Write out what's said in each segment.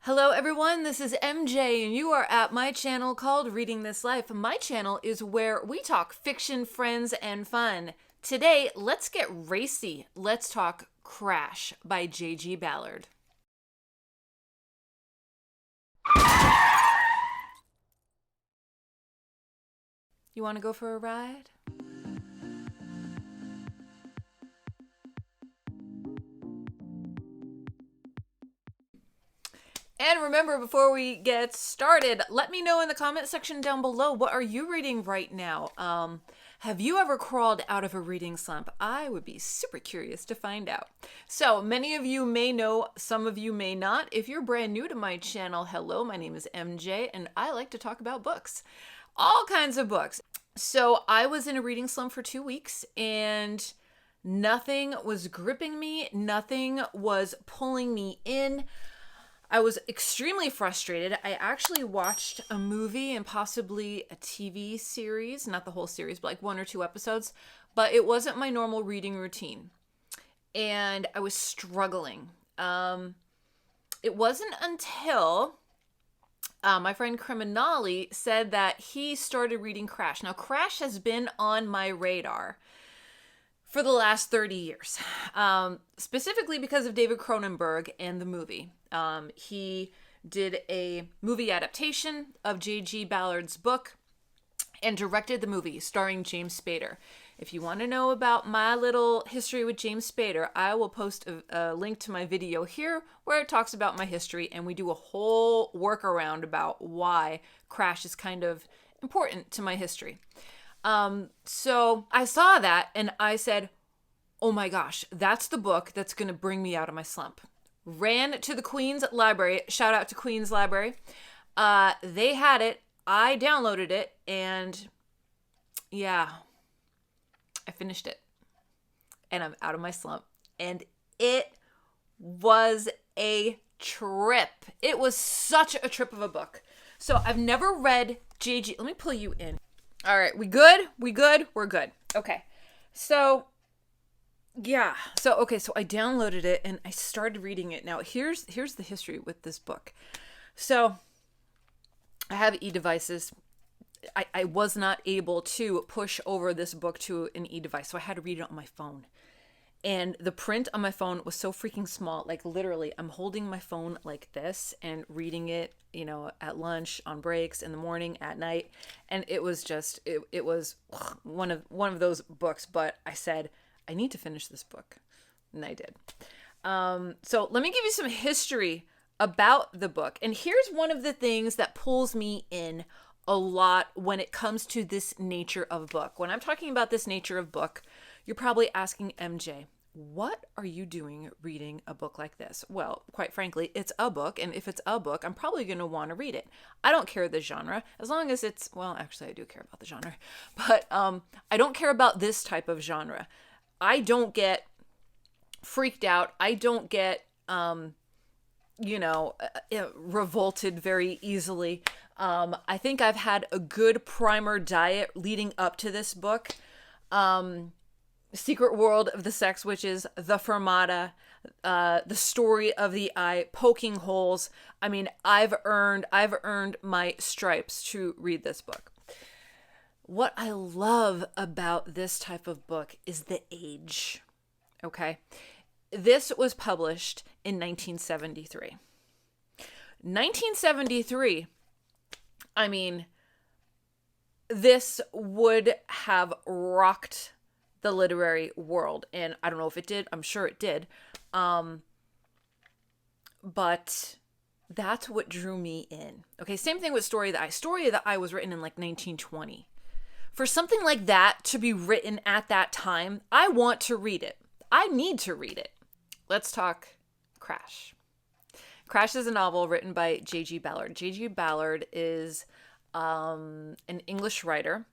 Hello everyone, this is MJ and you are at my channel called Reading This Life. My channel is where we talk fiction, friends, and fun. Today, let's get racy. Let's talk Crash by J.G. Ballard. You want to go for a ride? And remember, before we get started, let me know in the comment section down below, what are you reading right now? Have you ever crawled out of a reading slump? I would be super curious to find out. So many of you may know, some of you may not. If you're brand new to my channel, hello, my name is MJ and I like to talk about books. All kinds of books. So I was in a reading slump for 2 weeks and nothing was gripping me. Nothing was pulling me in. I was extremely frustrated. I actually watched a movie and possibly a TV series, not the whole series, but like 1 or 2 episodes, but it wasn't my normal reading routine. And I was struggling. It wasn't until my friend Criminali said that he started reading Crash. Now, Crash has been on my radar for the last 30 years, specifically because of David Cronenberg and the movie. He did a movie adaptation of J.G. Ballard's book and directed the movie starring James Spader. If you want to know about my little history with James Spader, I will post a link to my video here where it talks about my history, and we do a whole workaround about why Crash is kind of important to my history. So I saw that and I said, oh my gosh, that's the book that's going to bring me out of my slump. Ran to the Queen's Library. Shout out to Queen's Library. They had it. I downloaded it and yeah, I finished it and I'm out of my slump. And it was a trip. It was such a trip of a book. So I've never read J.G. Let me pull you in. All right, we good? We good? We're good. Okay. So yeah. So I downloaded it and I started reading it. Now, here's the history with this book. So I have e-devices. I was not able to push over this book to an e-device, so I had to read it on my phone. And the print on my phone was so freaking small. Like literally, I'm holding my phone like this and reading it, you know, at lunch, on breaks, in the morning, at night. And it was just, it was one of those books. But I said, I need to finish this book. And I did. So let me give you some history about the book. And here's one of the things that pulls me in a lot when it comes to this nature of book. When I'm talking about this nature of book, you're probably asking, MJ, what are you doing reading a book like this? Well, quite frankly, it's a book. And if it's a book, I'm probably going to want to read it. I don't care the genre, as long as it's, well, actually I do care about the genre, but I don't care about this type of genre. I don't get freaked out. I don't get, revolted very easily. I think I've had a good primer diet leading up to this book. Secret World of the Sex Witches, The Fermata, The Story of the Eye, Poking Holes. I mean, I've earned my stripes to read this book. What I love about this type of book is the age. Okay. This was published in 1973. 1973, I mean, this would have rocked the literary world. And I don't know if it did. I'm sure it did. But that's what drew me in. Okay, same thing with Story of the Eye. Story of the Eye was written in like 1920. For something like that to be written at that time, I want to read it. I need to read it. Let's talk Crash. Crash is a novel written by J.G. Ballard. J.G. Ballard is an English writer,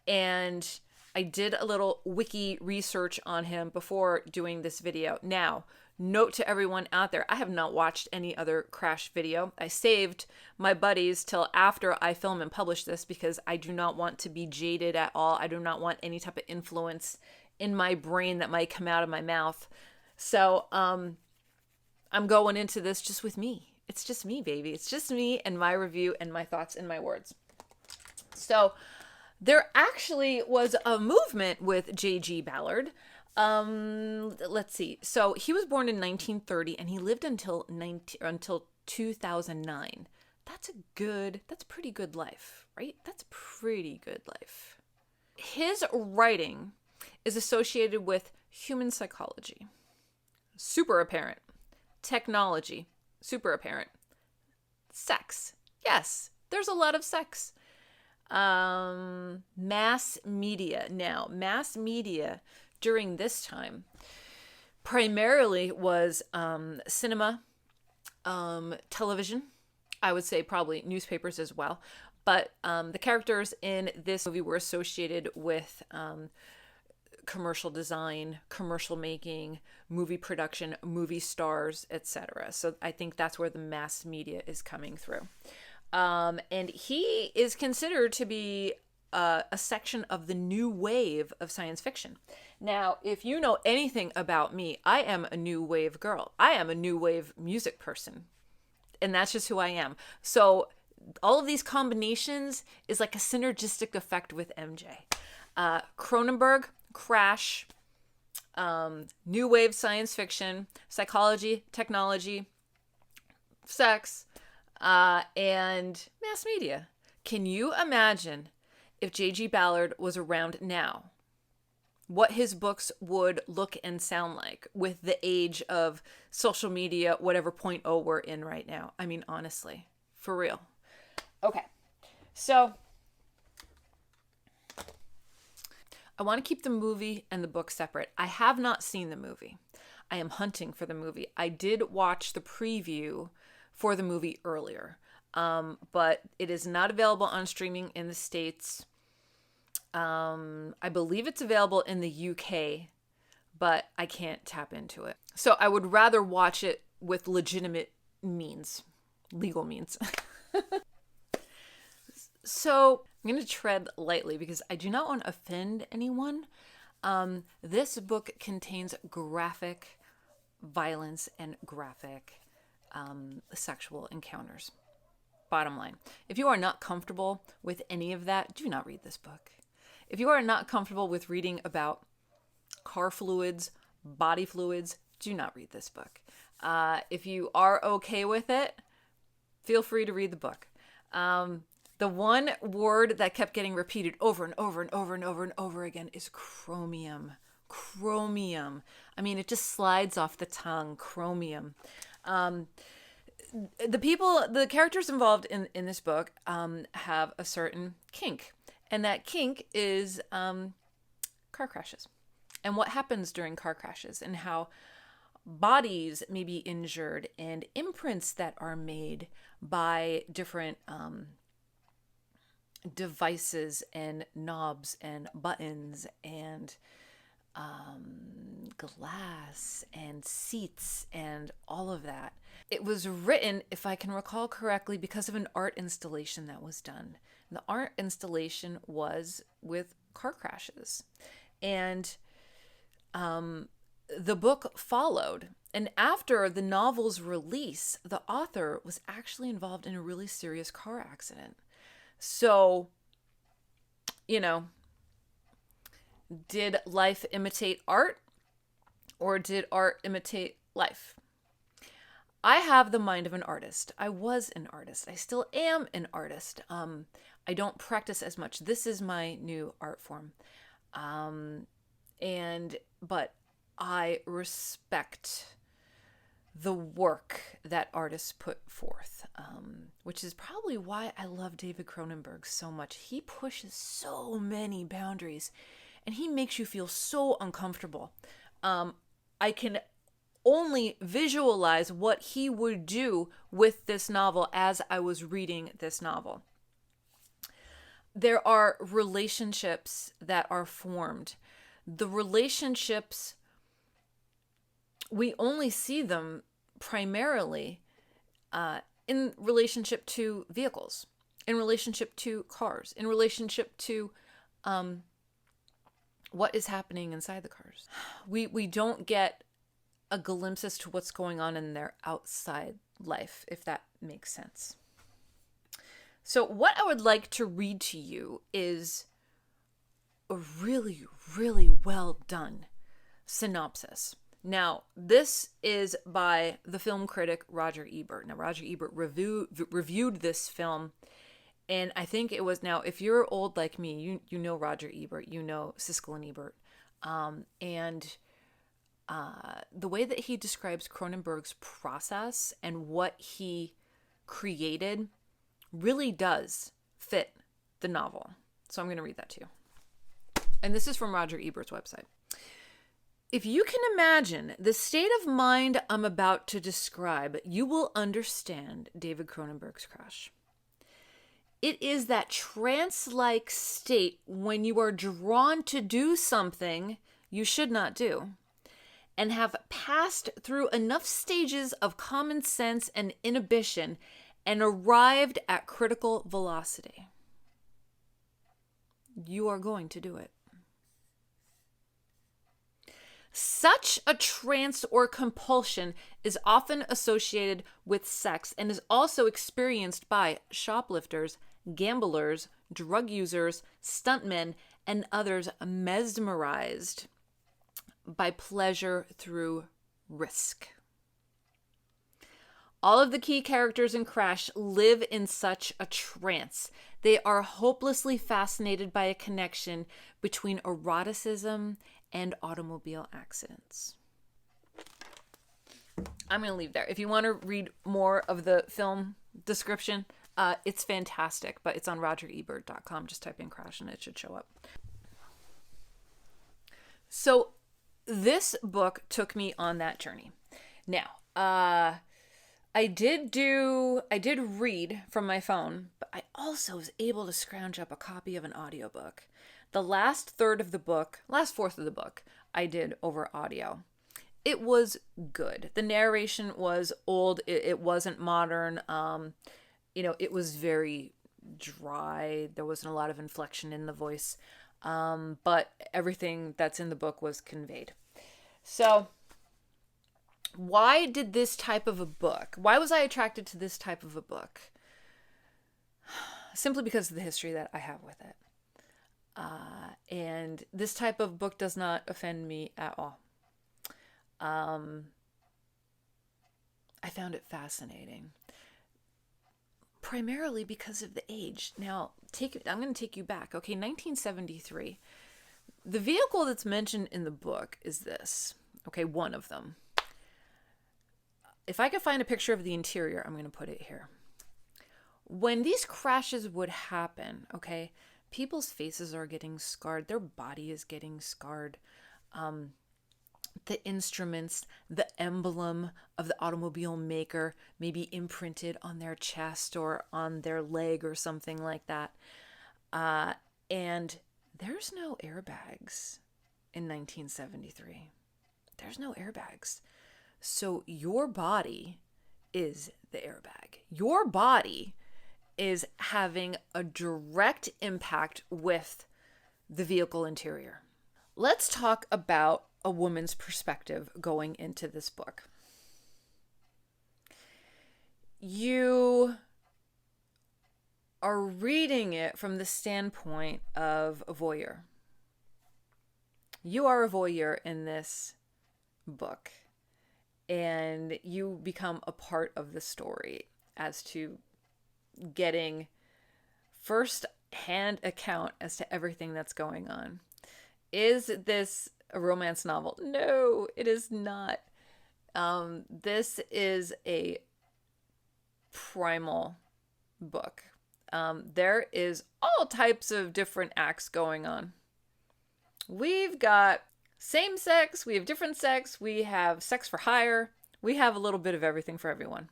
and I did a little wiki research on him before doing this video. Now, note to everyone out there, I have not watched any other Crash video. I saved my buddies till after I film and publish this because I do not want to be jaded at all. I do not want any type of influence in my brain that might come out of my mouth. So I'm going into this just with me. It's just me, baby. It's just me and my review and my thoughts and my words. So there actually was a movement with J.G. Ballard. Let's see. So he was born in 1930 and he lived until 2009. That's pretty good life, right? That's pretty good life. His writing is associated with human psychology, super apparent. Technology, super apparent. Sex, yes, there's a lot of sex. Mass media. Now, mass media during this time primarily was cinema, television. I would say probably newspapers as well. But the characters in this movie were associated with commercial design, commercial making, movie production, movie stars, etc. So I think that's where the mass media is coming through. And he is considered to be a section of the new wave of science fiction. Now, if you know anything about me, I am a new wave girl. I am a new wave music person. And that's just who I am. So all of these combinations is like a synergistic effect with MJ. Cronenberg, Crash, new wave science fiction, psychology, technology, sex, and mass media. Can you imagine if J.G. Ballard was around now? What his books would look and sound like with the age of social media, whatever 0.0 we're in right now. I mean, honestly, for real. Okay, so I want to keep the movie and the book separate. I have not seen the movie. I am hunting for the movie. I did watch the preview for the movie earlier, but it is not available on streaming in the States. I believe it's available in the UK, but I can't tap into it. So I would rather watch it with legitimate means, legal means. So I'm going to tread lightly because I do not want to offend anyone. This book contains graphic violence and graphic sexual encounters. Bottom line, if you are not comfortable with any of that, do not read this book. If you are not comfortable with reading about car fluids, body fluids, do not read this book. If you are okay with it, feel free to read the book. The one word that kept getting repeated over and over and over and over and over again is chromium. Chromium. I mean, it just slides off the tongue. Chromium. The characters involved in this book have a certain kink. And that kink is car crashes. And what happens during car crashes and how bodies may be injured and imprints that are made by different devices and knobs and buttons and glass and seats and all of that. It was written, if I can recall correctly, because of an art installation that was done. And the art installation was with car crashes. And the book followed. And after the novel's release, the author was actually involved in a really serious car accident. So, you know, did life imitate art or did art imitate life? I have the mind of an artist. I was an artist. I still am an artist. I don't practice as much. This is my new art form. But I respect the work that artists put forth, which is probably why I love David Cronenberg so much. He pushes so many boundaries and he makes you feel so uncomfortable. I can only visualize what he would do with this novel as I was reading this novel. There are relationships that are formed. The relationships, we only see them primarily in relationship to vehicles, in relationship to cars, in relationship to what is happening inside the cars. We don't get a glimpse as to what's going on in there outside life, if that makes sense. So what I would like to read to you is a really, really well done synopsis. Now, this is by the film critic Roger Ebert. Now, Roger Ebert reviewed this film, and I think it was, now, if you're old like me, you know Roger Ebert, you know Siskel and Ebert. The way that he describes Cronenberg's process and what he created really does fit the novel. So I'm going to read that to you. And this is from Roger Ebert's website. If you can imagine the state of mind I'm about to describe, you will understand David Cronenberg's Crash. It is that trance-like state when you are drawn to do something you should not do, and have passed through enough stages of common sense and inhibition and arrived at critical velocity. You are going to do it. Such a trance or compulsion is often associated with sex and is also experienced by shoplifters, gamblers, drug users, stuntmen, and others mesmerized by pleasure through risk. All of the key characters in Crash live in such a trance. They are hopelessly fascinated by a connection between eroticism and automobile accidents. I'm going to leave there. If you want to read more of the film description, it's fantastic, but it's on rogerebert.com. Just type in Crash and it should show up. So this book took me on that journey. Now, I did read from my phone, but I also was able to scrounge up a copy of an audiobook. The last fourth of the book, I did over audio. It was good. The narration was old. It wasn't modern. It was very dry. There wasn't a lot of inflection in the voice. But everything that's in the book was conveyed. So why did this type of a book? Why was I attracted to this type of a book? Simply because of the history that I have with it. And this type of book does not offend me at all. I found it fascinating. Primarily because of the age. Now, I'm going to take you back. Okay, 1973. The vehicle that's mentioned in the book is this. Okay, one of them. If I could find a picture of the interior, I'm going to put it here. When these crashes would happen, okay, people's faces are getting scarred. Their body is getting scarred. The instruments, the emblem of the automobile maker may be imprinted on their chest or on their leg or something like that. And there's no airbags in 1973. There's no airbags. So your body is the airbag. Your body is having a direct impact with the vehicle interior. Let's talk about a woman's perspective going into this book. You are reading it from the standpoint of a voyeur. You are a voyeur in this book, and you become a part of the story as to getting first-hand account as to everything that's going on. Is this a romance novel? No, it is not. This is a primal book. There is all types of different acts going on. We've got same sex, we have different sex, we have sex for hire, we have a little bit of everything for everyone.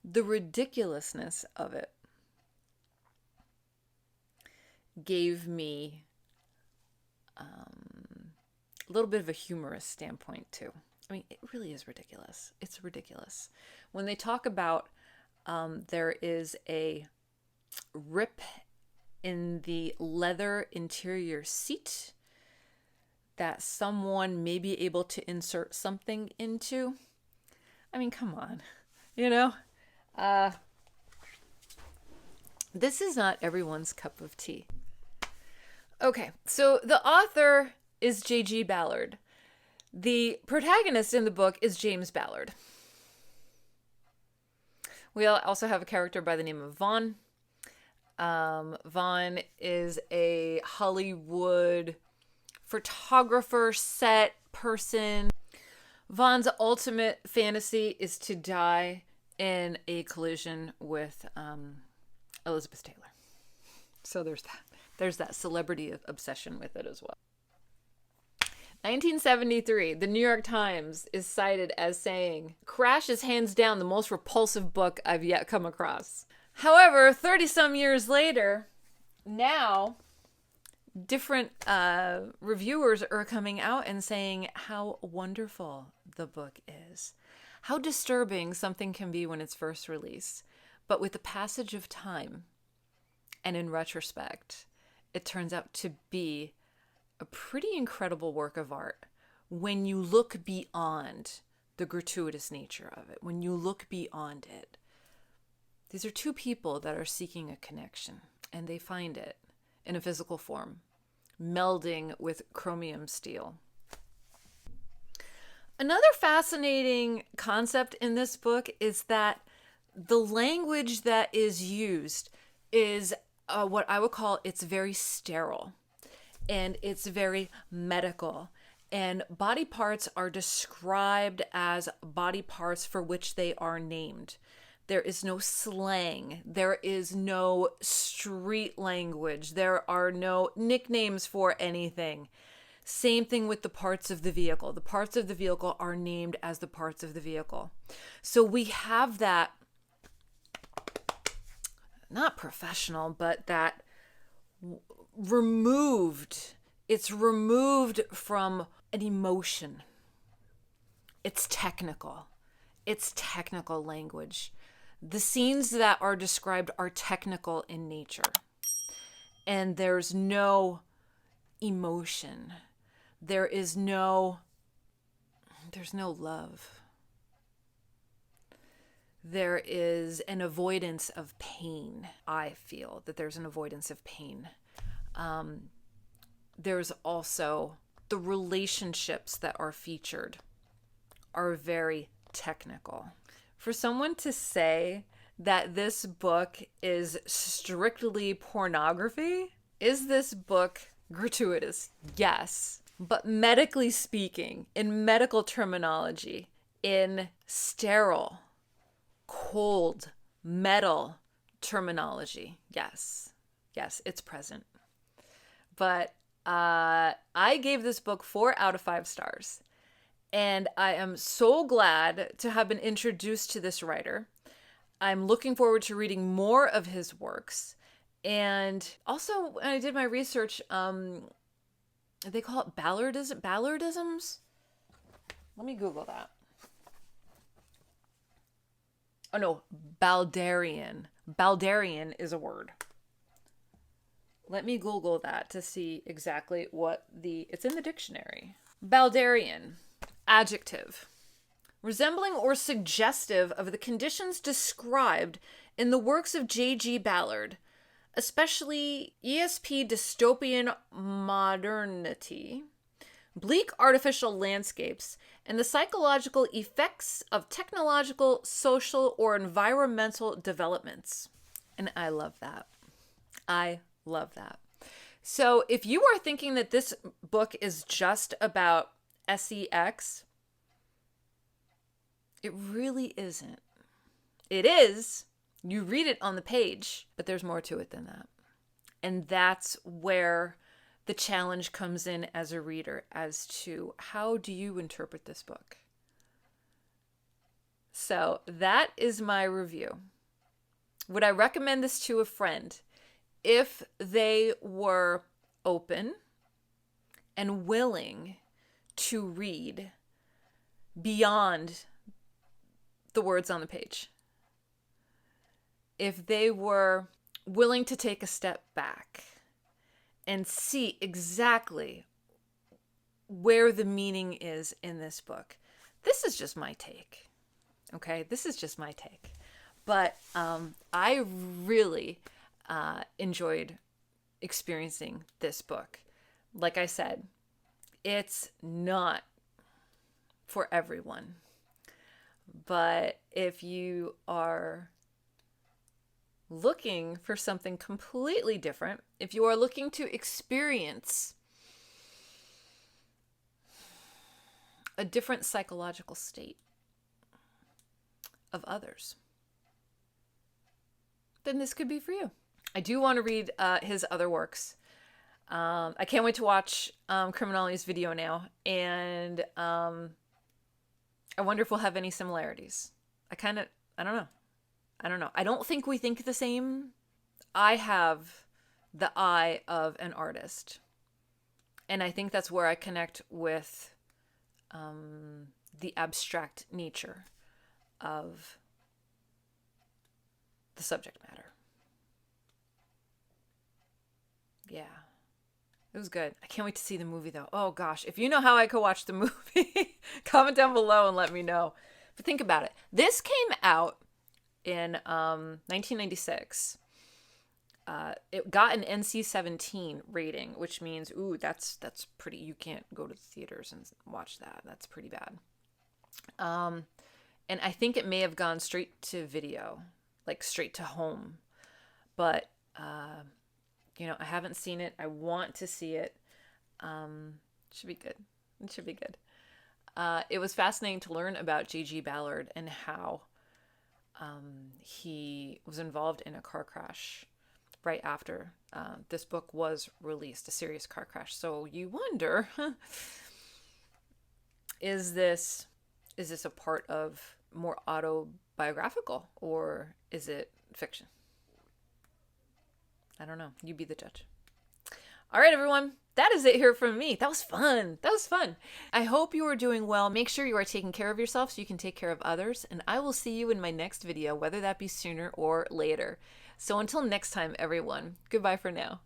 The ridiculousness of it gave me a little bit of a humorous standpoint too. I mean, it really is ridiculous. It's ridiculous. When they talk about there is a rip in the leather interior seat that someone may be able to insert something into. I mean, come on. you know? Uh, this is not everyone's cup of tea. Okay, so the author is J.G. Ballard. The protagonist in the book is James Ballard. We also have a character by the name of Vaughn. Vaughn is a Hollywood photographer, set person. Vaughn's ultimate fantasy is to die in a collision with Elizabeth Taylor. So there's that. There's that celebrity obsession with it as well. 1973, the New York Times is cited as saying, "Crash is hands down the most repulsive book I've yet come across." However, 30-some years later, now different reviewers are coming out and saying how wonderful the book is. How disturbing something can be when it's first released. But with the passage of time, and in retrospect, it turns out to be a pretty incredible work of art when you look beyond the gratuitous nature of it, when you look beyond it. These are two people that are seeking a connection, and they find it in a physical form, melding with chromium steel. Another fascinating concept in this book is that the language that is used is what I would call, it's very sterile, and it's very medical. And body parts are described as body parts for which they are named. There is no slang. There is no street language. There are no nicknames for anything. Same thing with the parts of the vehicle. The parts of the vehicle are named as the parts of the vehicle. So we have that, not professional, but that removed. It's removed from an emotion. It's technical. It's technical language. The scenes that are described are technical in nature. And there's no emotion. There's no love. There is an avoidance of pain. I feel that there's an avoidance of pain. There's also the relationships that are featured are very technical. For someone to say that this book is strictly pornography, is this book gratuitous? Yes. But medically speaking, in medical terminology, in sterile, cold, metal terminology, yes. Yes, it's present. But I gave this book 4 out of 5 stars. And I am so glad to have been introduced to this writer. I'm looking forward to reading more of his works. And also, when I did my research, they call it Ballardisms? Let me Google that. Oh no, Baldarian. Baldarian is a word. Let me Google that to see exactly what it's in the dictionary. Baldarian. Adjective. Resembling or suggestive of the conditions described in the works of J.G. Ballard, especially ESP dystopian modernity, bleak artificial landscapes, and the psychological effects of technological, social, or environmental developments. And I love that. I love that. So if you are thinking that this book is just about sex, it really isn't. It is. You read it on the page, but there's more to it than that. And that's where the challenge comes in as a reader as to how do you interpret this book? So that is my review. Would I recommend this to a friend if they were open and willing to read beyond the words on the page? If they were willing to take a step back and see exactly where the meaning is in this book. This is just my take. Okay, this is just my take. But I really enjoyed experiencing this book. Like I said, it's not for everyone. But if you are looking for something completely different, if you are looking to experience a different psychological state of others, then this could be for you. I do want to read his other works. I can't wait to watch Criminality's video now, and I wonder if we'll have any similarities. I don't know. I don't think we think the same. I have the eye of an artist, and I think that's where I connect with the abstract nature of the subject matter. Yeah. It was good. I can't wait to see the movie, though. Oh, gosh. If you know how I could watch the movie, comment down below and let me know. But think about it. This came out in 1996. It got an NC-17 rating, which means, ooh, that's pretty. You can't go to the theaters and watch that. That's pretty bad. And I think it may have gone straight to video, like straight to home. But I haven't seen it. I want to see it. Should be good. It should be good. It was fascinating to learn about J.G. Ballard and how he was involved in a car crash right after this book was released, a serious car crash. So you wonder, is this a part of more autobiographical, or is it fiction? I don't know. You be the judge. All right, everyone. That is it here from me. That was fun. I hope you are doing well. Make sure you are taking care of yourself so you can take care of others. And I will see you in my next video, whether that be sooner or later. So until next time, everyone, goodbye for now.